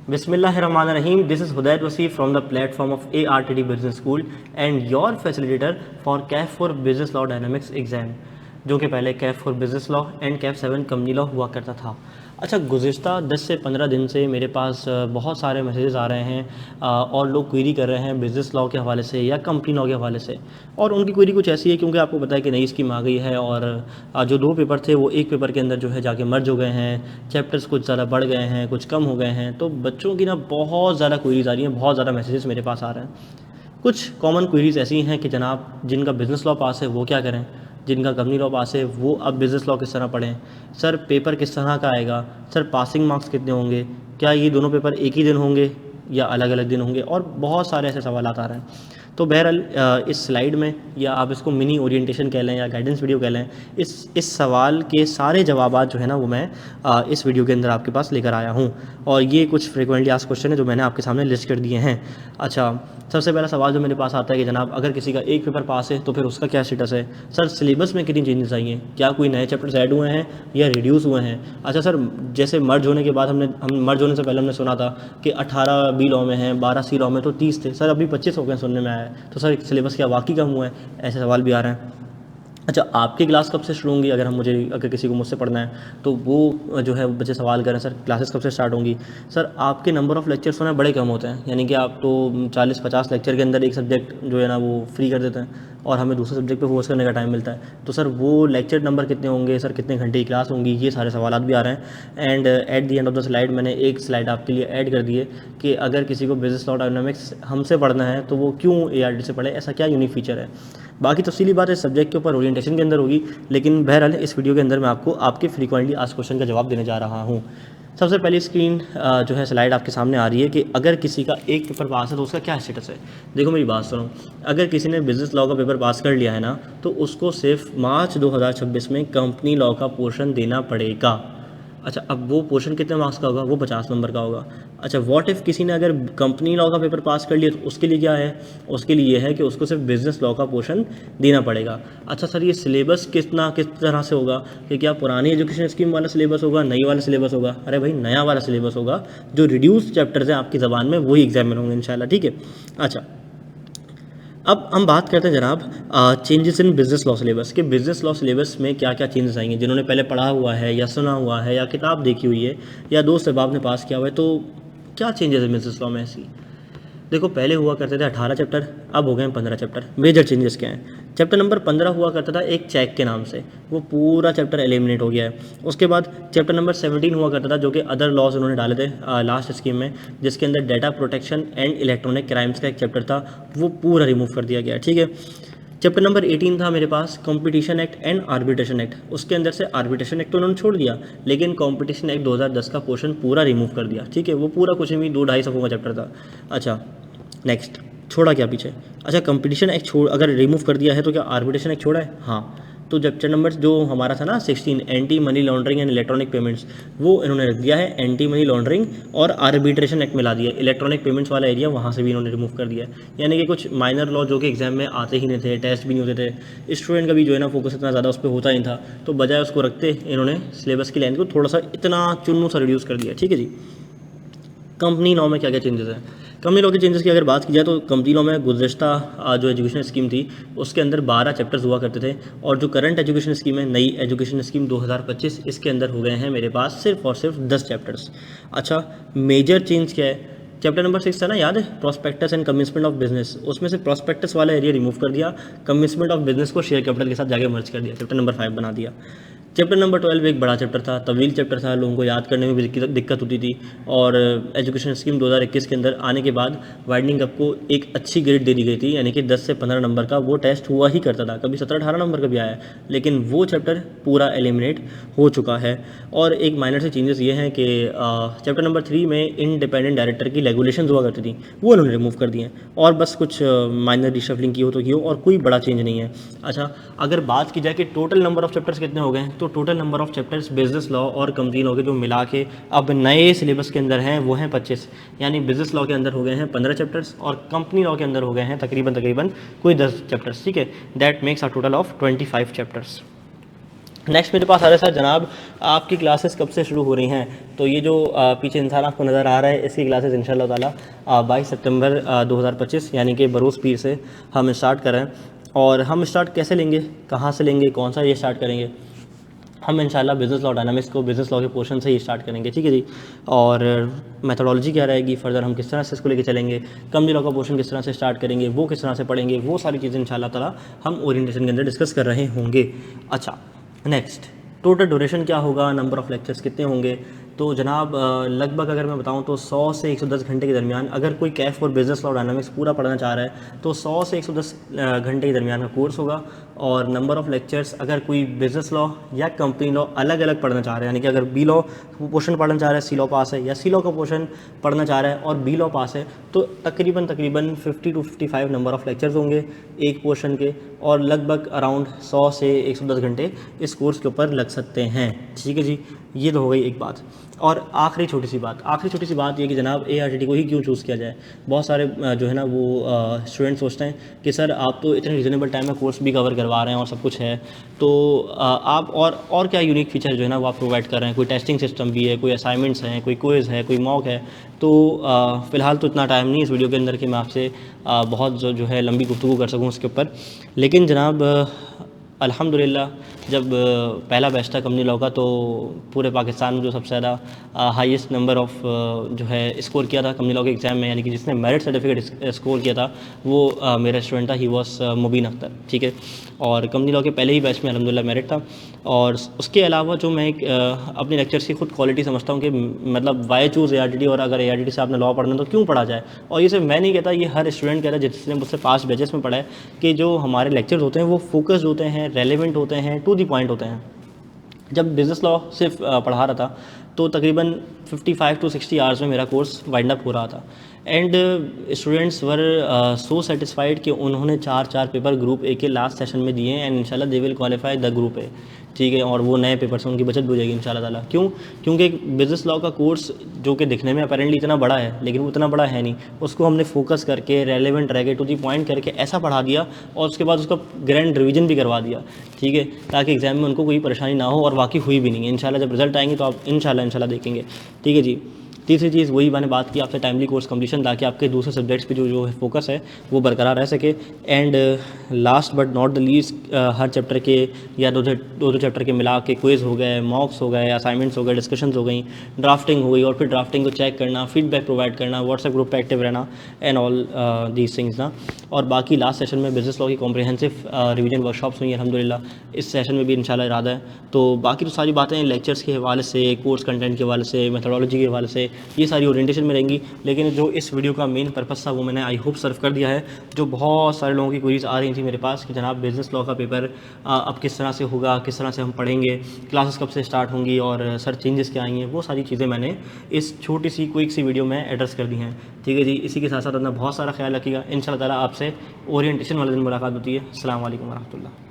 Bismillahirrahmanirrahim. This is Hudayat Wasi from the platform of ARTD Business School and your facilitator for CAF for Business Law Dynamics exam, जो कि पहले CAF for Business Law and CAF 7 company law हुआ करता था। अच्छा, गुज़िश्ता 10 से 15 दिन से मेरे पास बहुत सारे मैसेजेस आ रहे हैं और लोग क्वेरी कर रहे हैं बिज़नेस लॉ के हवाले से या कंपनी लॉ के हवाले से। और उनकी क्वेरी कुछ ऐसी है, क्योंकि आपको पता है कि नई स्कीम आ गई है और जो 2 पेपर थे वो एक पेपर के अंदर जो है जाके मर्ज हो गए हैं, चैप्टर्स कुछ ज़्यादा बढ़ गए हैं, कुछ कम हो गए हैं। तो बच्चों की ना बहुत ज़्यादा क्वेरीज आ रही हैं, बहुत ज़्यादा मैसेजेस मेरे पास आ रहे हैं। कुछ कॉमन क्वेरीज ऐसी हैं कि जनाब जिनका बिज़नेस लॉ पास है वो क्या करें, जिनका कंपनी लॉ पास है वो अब बिज़नेस लॉ किस तरह पढ़ें, सर पेपर किस तरह का आएगा, सर पासिंग मार्क्स कितने होंगे, क्या ये दोनों पेपर एक ही दिन होंगे या अलग अलग दिन होंगे, और बहुत सारे ऐसे सवाल आ रहे हैं। तो बहरहाल इस स्लाइड में, या आप इसको मिनी ओरिएंटेशन कह लें या गाइडेंस वीडियो कह लें, इस सवाल के सारे जवाबात जो है ना वो मैं इस वीडियो के अंदर आपके पास लेकर आया हूँ। और ये कुछ फ्रिक्वेंटली आस्क्ड क्वेश्चन है जो मैंने आपके सामने लिस्ट कर दिए हैं। अच्छा, सबसे पहला सवाल जो मेरे पास आता है कि जनाब अगर किसी का एक पेपर पास है तो फिर उसका क्या स्टेटस है। सर सिलेबस में कितनी चेंजेस आई हैं, क्या कोई नए चैप्टर्स ऐड हुए हैं या रिड्यूस हुए हैं। अच्छा सर, जैसे मर्ज होने के बाद हम मर्ज होने से पहले हमने सुना था कि 18 बी लॉ में हैं, 12 सी लॉ में, तो 30 थे, सर अभी 25 हो गए सुनने में आया है। तो सर सिलेबस क्या वाकई कम हुआ है, ऐसे सवाल भी आ रहे हैं। अच्छा, आपकी क्लास कब से शुरू होंगी, अगर किसी को मुझसे पढ़ना है तो वो जो है बच्चे सवाल करें सर क्लासेस कब से स्टार्ट होंगी। सर आपके नंबर ऑफ़ लेक्चर्स ना बड़े कम होते हैं, यानी कि आप तो 40-50 लेक्चर के अंदर एक सब्जेक्ट जो है ना वो फ्री कर देते हैं और हमें दूसरे सब्जेक्ट पे फोकस करने का टाइम मिलता है। तो सर वो लेक्चर नंबर कितने होंगे, सर कितने घंटे की क्लास होंगी, ये सारे सवाल भी आ रहे हैं। And at the end of the slide मैंने एक स्लाइड आपके लिए ऐड कर दी है कि अगर किसी को बिजनेस लॉ डायनामिक्स हमसे पढ़ना है तो वो क्यों ARD से पढ़े, ऐसा क्या यूनिक फीचर है। बाकी तफसीली बात इस सब्जेक्ट के ऊपर ओरिएंटेशन के अंदर होगी, लेकिन बहरहाल इस वीडियो के अंदर मैं आपको आपके फ्रीक्वेंटली आस्क्ड क्वेश्चन का जवाब देने जा रहा हूँ। सबसे पहली स्क्रीन जो है स्लाइड आपके सामने आ रही है कि अगर किसी का एक पेपर पास है तो उसका क्या स्टेटस है। देखो मेरी बात सुनो, अगर किसी ने बिजनेस लॉ का पेपर पास कर लिया है ना तो उसको सिर्फ मार्च 2026 में कंपनी लॉ का पोर्शन देना पड़ेगा। अच्छा, अब वो पोर्शन कितने मार्क्स का होगा, वो 50 नंबर का होगा। अच्छा, व्हाट इफ़ किसी ने अगर कंपनी लॉ का पेपर पास कर लिया तो उसके लिए क्या है, उसके लिए ये है कि उसको सिर्फ बिजनेस लॉ का पोर्शन देना पड़ेगा। अच्छा सर, ये सिलेबस किस तरह से होगा, कि क्या पुरानी एजुकेशन स्कीम वाला सिलेबस होगा, नई वाला सिलेबस होगा। अरे भाई, नया वाला सिलेबस होगा, जो रिड्यूस चैप्टर्स हैं आपकी ज़बान में वही एग्जाम में होंगे इंशाल्लाह, ठीक है। अच्छा, अब हम बात करते हैं जनाब changes in business law syllabus के। बिजनेस लॉ सिलेबस में क्या क्या चेंजेस आएंगे, जिन्होंने पहले पढ़ा हुआ है या सुना हुआ है या किताब देखी हुई है या दोस्त अहबाब ने पास किया हुआ है, तो क्या चेंजेस है बिजनेस लॉ में ऐसी। देखो, पहले हुआ करते थे 18 चैप्टर, अब हो गए हैं 15 चैप्टर। मेजर चेंजेस क्या हैं। चैप्टर नंबर 15 हुआ करता था एक चेक के नाम से, वो पूरा चैप्टर एलिमिनेट हो गया है। उसके बाद चैप्टर नंबर 17 हुआ करता था, जो कि अदर लॉज उन्होंने डाले थे लास्ट स्कीम में, जिसके अंदर data protection and electronic crimes का एक चैप्टर था, वो पूरा रिमूव कर दिया गया, ठीक है। चैप्टर नंबर 18 था मेरे पास competition act and arbitration act, उसके अंदर से आर्बिट्रेशन एक्ट तो उन्होंने छोड़ दिया, लेकिन कंपटीशन एक्ट 2010 का पोर्शन पूरा रिमूव कर दिया, ठीक है। वो पूरा कुछ नहीं, 2-2.5 सौ का चैप्टर था। अच्छा, नेक्स्ट छोड़ा क्या पीछे। अच्छा, कंपटीशन एक्ट अगर रिमूव कर दिया है तो क्या आर्बिट्रेशन एक्ट छोड़ा है। हाँ, तो चैप्टर नंबर जो हमारा था ना 16 anti money laundering and electronic payments, वो इन्होंने रख दिया है एंटी मनी लॉन्ड्रिंग और आर्बिट्रेशन एक्ट में ला दिया। इलेक्ट्रॉनिक पेमेंट्स वाला एरिया वहाँ से भी इन्होंने रिमूव कर दिया, यानी कि कुछ माइनर लॉ जो कि एग्जाम में आते ही नहीं थे, टेस्ट भी नहीं होते थे, स्टूडेंट का भी जो है ना फोकस इतना ज़्यादा उस पर होता नहीं था, तो बजाय उसको रखते इन्होंने सिलेबस की लाइन को थोड़ा सा इतना चुन्नू सा रिड्यूस कर दिया, ठीक है जी। कंपनी लॉ में क्या क्या चेंजेस हैं। कंपनी लॉ के चेंजेस की अगर बात की जाए तो कंपनी लॉ में गुज़श्ता जो एजुकेशन स्कीम थी उसके अंदर 12 चैप्टर्स हुआ करते थे, और जो करंट एजुकेशन स्कीम है, नई एजुकेशन स्कीम 2025, इसके अंदर हो गए हैं मेरे पास सिर्फ और सिर्फ 10 चैप्टर्स। अच्छा, मेजर चेंज क्या है। चैप्टर नंबर 6 था ना, याद है, prospectus and commitment of business, उसमें से प्रॉस्पेक्टस वाला एरिया रिमूव कर दिया, कमिटमेंट ऑफ बिजनेस को शेयर कैपिटल के साथ जाके मर्ज कर दिया, चैप्टर नंबर 5 बना दिया। चैप्टर नंबर 12 एक बड़ा चैप्टर था, तवील चैप्टर था, लोगों को याद करने में भी दिक्कत होती थी, और एजुकेशन स्कीम 2021 के अंदर आने के बाद वाइडनिंग अप को एक अच्छी ग्रेड दे दी गई थी, यानी कि 10 से 15 नंबर का वो टेस्ट हुआ ही करता था, कभी 17-18 नंबर का भी आया, लेकिन वो चैप्टर पूरा एलिमिनेट हो चुका है। और एक माइनर से चेंजेस ये हैं कि चैप्टर नंबर 3 में इंडिपेंडेंट डायरेक्टर की रेगुलेशन हुआ करती थी, वो उन्होंने रिमूव कर दिए हैं, और बस कुछ माइनर रिशफलिंग की हो तो की हो, और कोई बड़ा चेंज नहीं है। अच्छा, अगर बात की जाए कि टोटल नंबर ऑफ चैप्टर्स कितने हो गए हैं, तो total number of chapters business law और कंपनी लॉ के जो मिला के अब नए सिलेबस के अंदर हैं वो हैं 25, यानी बिजनेस लॉ के अंदर हो गए हैं 15 चैप्टर्स और कंपनी लॉ के अंदर हो गए हैं तकरीबन कोई 10 चैप्टर्स, ठीक है। That makes a total of 25 chapters. Next मेरे पास आ रहा है सर जनाब आपकी क्लासेस कब से शुरू हो रही हैं। तो ये जो पीछे इंसान आपको नज़र आ रहा है इसकी क्लासेस इंशाल्लाह ताला 22 सितंबर 2025 यानी कि बरोज़ पीर से हम स्टार्ट कर रहे हैं। और हम स्टार्ट कैसे लेंगे, कहाँ से लेंगे, कौन सा ये स्टार्ट करेंगे, हम इंशाल्लाह बिज़नेस लॉ डायनामिक्स को बिज़नेस लॉ के पोर्शन से ही स्टार्ट करेंगे, ठीक है जी। और मेथोडोलॉजी क्या रहेगी, फर्दर हम किस तरह से इसको लेके चलेंगे, कंपनी लॉ का पोर्शन किस तरह से स्टार्ट करेंगे, वो किस तरह से पढ़ेंगे, वो सारी चीज़ें इंशाल्लाह ताला हम ओरिएंटेशन के अंदर डिस्कस कर रहे होंगे। अच्छा, नेक्स्ट टोटल ड्यूरेशन क्या होगा, नंबर ऑफ़ लेक्चर्स कितने होंगे। तो जनाब लगभग अगर मैं बताऊं तो 100 से 110 घंटे के दरमियान, अगर कोई कैफ और बिज़नेस लॉ डायनामिक्स पूरा पढ़ना चाह रहा है तो 100 से 110 घंटे के दरमियान का कोर्स होगा। और नंबर ऑफ़ लेक्चर्स अगर कोई बिज़नेस लॉ या कंपनी लॉ अलग अलग पढ़ना चाह रहा है, यानी कि अगर बी लॉ पोर्शन पढ़ना चाह रहा है, सी लॉ पास है, या सी लॉ का पोर्शन पढ़ना चाह रहा है और बी लॉ पास है, तो तकरीबन 50 to 55 नंबर ऑफ़ लेक्चर्स होंगे एक पोर्शन के, और लगभग अराउंड 100 से 110 घंटे इस कोर्स के ऊपर लग सकते हैं, ठीक है जी। ये तो हो गई एक बात। और आखिरी छोटी सी बात ये कि जनाब ARTD को ही क्यों चूज़ किया जाए। बहुत सारे जो है ना वो स्टूडेंट सोचते हैं कि सर आप तो इतने रीज़नेबल टाइम में कोर्स भी कवर करवा रहे हैं और सब कुछ है, तो आप और क्या यूनिक फीचर जो है ना वो आप प्रोवाइड कर रहे हैं, कोई टेस्टिंग सिस्टम भी है, कोई असाइनमेंट्स हैं, कोई क्विज़ है, कोई मॉक है। तो फ़िलहाल तो इतना टाइम नहीं इस वीडियो के अंदर कि मैं आपसे बहुत जो है लंबी गुफ्तगू कर सकूँ उसके ऊपर। लेकिन जनाब अल्हम्दुलिल्लाह जब पहला बैच था कंपनी लॉ का, तो पूरे पाकिस्तान में जो सबसे ज़्यादा हाईएस्ट नंबर ऑफ़ जो है स्कोर किया था कंपनी लॉ के एग्ज़ाम में, यानी कि जिसने मेरिट सर्टिफिकेट स्कोर किया था वो मेरा स्टूडेंट था, ही वॉस मुबीन अख्तर, ठीक है। और कंपनी लॉ के पहले ही बैच में अल्हम्दुलिल्लाह मेरिट था। और उसके अलावा जो मैं अपने लेक्चर्स की खुद क्वालिटी समझता हूँ कि मतलब वाई चूज़ ARTD, और अगर ARTD से आपने लॉ पढ़ना तो क्यों पढ़ा जाए। और ये सिर्फ मैं नहीं कहता, ये हर स्टूडेंट कहता है जिसने मुझसे पास्ट बैचेस में पढ़ा है, कि जो हमारे लेक्चर्स होते हैं वो फोकस्ड होते हैं, रेलेवेंट होते हैं, टू द पॉइंट होते हैं। जब बिज़नेस लॉ सिर्फ पढ़ा रहा था तो तकरीबन 55 to 60 आवर्स में मेरा कोर्स वाइंड अप हो रहा था। And students were so satisfied कि उन्होंने 4 पेपर ग्रुप ए के लास्ट सेशन में दिए हैं, एंड इंशाल्लाह they will qualify the group A, ठीक है। और वो नए पेपर से उनकी बचत भी हो जाएगी इंशाल्लाह ताला। क्यों? क्योंकि एक बिज़नेस लॉ का कोर्स जो कि दिखने में अपेरेंटली इतना बड़ा है, लेकिन वो उतना बड़ा है नहीं, उसको हमने फोकस करके रेलेवेंट रह के टू दी पॉइंट करके ऐसा पढ़ा दिया, और उसके बाद उसका ग्रैंड रिवीजन भी करवा दिया, ठीक है, ताकि एग्ज़ाम में उनको कोई परेशानी ना हो। और वाकई हुई भी नहीं है। इंशाल्लाह जब रिजल्ट आएंगे तो आप इंशाल्लाह देखेंगे, ठीक है जी। तीसरी चीज़ वही मैंने बात की आपसे, टाइमली कोर्स कंप्लीशन, ताकि आपके दूसरे सब्जेक्ट्स पे जो है फोकस है वो बरकरार रह सके। And last but not the least, her chapter के या दो चैप्टर के मिला के क्विज़ हो गए, मॉक्स हो गए, असाइनमेंट्स हो गए, डिस्कशंस हो गई, ड्राफ्टिंग हो गई, और फिर ड्राफ्टिंग को चेक करना, फीडबैक प्रोवाइड करना, व्हाट्सएप ग्रुप पे एक्टिव रहना, एंड ऑल दीज थिंग्स ना। और बाकी लास्ट सेशन में बिज़नेस लॉ की कॉम्प्रिहेंसिव रिवीजन वर्कशॉप्स हुई अल्हम्दुलिल्लाह, इस सेशन में भी इंशाल्लाह इरादा है। तो बाकी तो सारी बातें लेक्चर्स के हवाले से, कोर्स कंटेंट के हवाले से, मेथोडोलॉजी के हवाले से, ये सारी ओरिएंटेशन में रहेंगी। लेकिन जो इस वीडियो का मेन पर्पस था वो मैंने आई होप सर्व कर दिया है। जो बहुत सारे लोगों की क्वेरीज आ रही थी मेरे पास कि जनाब बिज़नेस लॉ का पेपर अब किस तरह से होगा, किस तरह से हम पढ़ेंगे, क्लासेस कब से स्टार्ट होंगी, और सर चेंजेस क्या आएंगे, वो सारी चीज़ें मैंने इस छोटी सी क्विक सी वीडियो में एड्रेस कर दी हैं, ठीक है जी। इसी के साथ साथ अपना बहुत सारा ख्याल रखिएगा। इंशाल्लाह ताला आपसे ओरिएंटेशन वाले दिन मुलाकात होती है। अस्सलाम वालेकुम वरहमतुल्लाह।